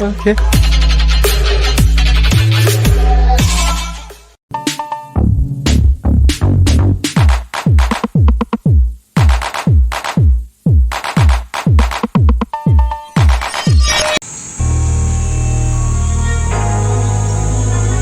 Okay.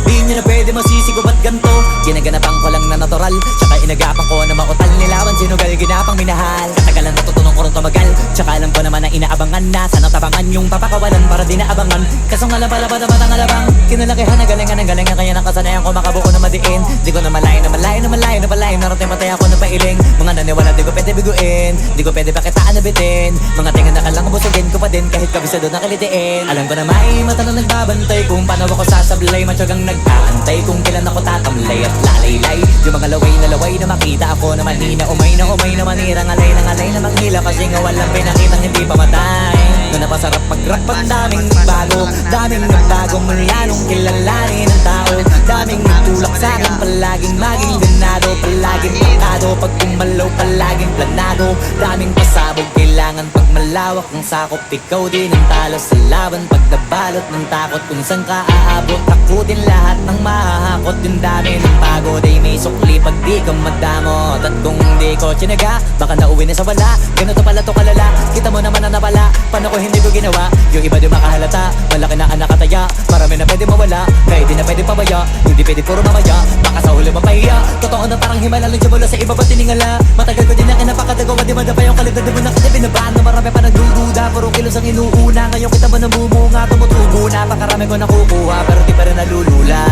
Di na pwede masisigo ba't ganto? Ginaganapan ko lang na natural, tsaka inagapan ko na mautal. Nilawan sinugal, ginapang minahal. Katagalan natutunong ko rin tumagal, tsaka alam ko naman na inaabangan na. Sana tabangan yung papakawalan para di naabangan. Kaso nga lang pala ba naman ang alabang kinalakihan na galingan ng galingan, kaya nakasanayan ko makabuo na madiin. Di ko na malayo na malayo na malayo na malayo. Narating patay ako na pailing. Mga naniwala di ko pwede biguin, di ko pwede pakitaan na bitin. Mga tingan na kalang busugin ko pa din kahit kabisado na kalitiin. Alam ko na may mata na nagbabantay kung paano ako sasablay. Matyagang nag-aantay kung kailan ako tatamlay at lalaylay. Yung mga laway na makita ako na manina. Umay na manira, ngalay na manghila. Kasi nga walang pinakitang hindi pamatay. Na napasarap mag-rock pag daming bago. Daming nagbago mula nung kilalanin ng tao. Daming nagtulak sa'kin, palaging maging ganado. Palaging pakado, pag kumalaw palaging planado. Daming pasabog, kailangan pag malawak ng sakop. Ikaw din ang talo sa laban pag nabalot ng takot. Kung saan ka aabot, takutin lahat ng mahahakot. Yung dami ng pagod ay may sukli pag di ka madamot. At kung di ko tsinaga, baka nauwi na sa wala. Ganito pala to kalala, kita mo naman na napala. Paano ko hindi ko ginawa? Yung iba di makahalata, malaki na ang nakataya. Marami na pwede mawala, kaya di na pwede pabaya. Hindi pwede puro mamaya, baka sa huli mapahiya. Totoo na parang himala lang dyan mula sa iba ba tiningala. Matagal ko din na kinapakadagawa, di madapa yung kalidad. Di mo na binabaan na marami pa nagdududa. Puro kilos ang inuuna, ngayon kita ba namumunga. Tumutubo na, pakarami ko nakukuha, pero di pa rin nalulula.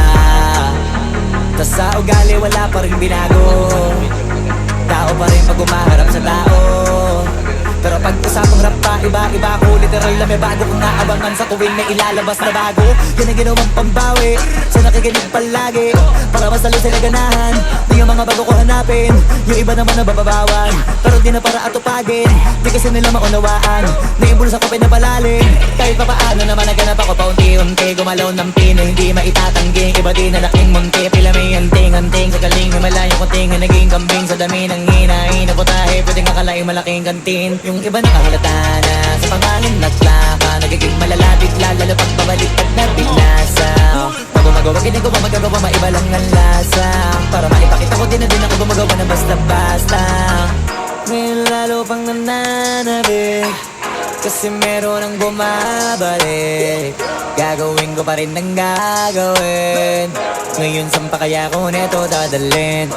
Tas sa ugali wala pa rin binago. Tao pa rin pag umaharap sa tao. Pero pag usapang rap pa, iba-iba ko. Literal na may bago kong naabangan sa tuwing may ilalabas na bago. Yan ang ginawang pambawi sa nakikinig palagi, para mas lalo sila ganahan. Di yung mga bago ko hanapin, yung iba naman nabababawan. Pero di na para atupagin, di kasi nila maunawaan. Naimbulsa ko pinapalalim, kahit pa paano naman naganap ako paunti-unti. Gumalaw ng pino, hindi maitatanggi. Iba di na laking munti, pila may anting-anting. Sa galing may malayo kunting, naging kambing. Sa dami ng hinahin na putahe, pwedeng akalaing malaking kantin. Yung iba nakahalata na sa pangalan naglaka, nagiging malala bigla, lalo pag pabalik pag nabiglasa. Pag gumagawa, ginagawa, magagawa, maiba lang ang lasa. Para maipakita ko din na din ako gumagawa ng basta-basta. Ngayon lalo pang nananabik, kasi meron ang bumabalik. Gagawin ko pa rin ang gagawin. Ngayon saan pa kaya ko neto dadalhin?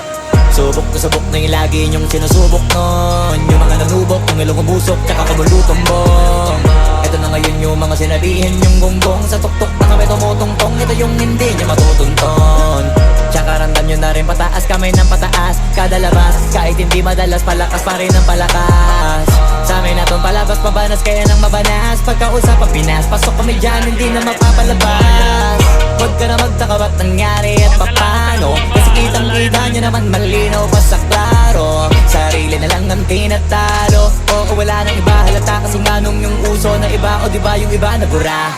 Subok na yung lagi niyong sinusubok nun. Yung mga nanubok, yung ilong ubusok, tsaka kabulutong bong. Ito na ngayon yung mga sinabihin yung gonggong. Sa tuktok na kami tumutungtong, ito yung hindi niya matutunton. Tsaka randam nyo na rin pataas, kamay ng pataas. Kada labas, kahit hindi madalas, palakas pa rin ang palakas. Sa amin na tong palabas, pabanas kaya nang mabanas. Pagkausap ang Pinas, pasok kami dyan, hindi na mapapalabas. Huwag ka na magtaka ba't nangyari at papano, kasi kitang-kita nyo naman malinaw pa sa klaro. Sarili na lang ang tinatalo, oo wala nang iba halata. Kasi nga nung yung uso na iba, o diba yung iba nabura.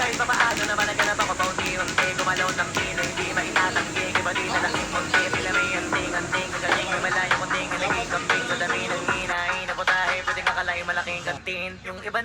Kahit pa paano naman naganap ako paunti-unti. Gumalaw ng pino, hindi maitatanggi. Iba di na laking munti, pila may anting-anting. Kagaling may malayo kunting, naging kambing. Sa dami ng hinahin na putahe, pwedeng akalaing malaking kantin. Yung iba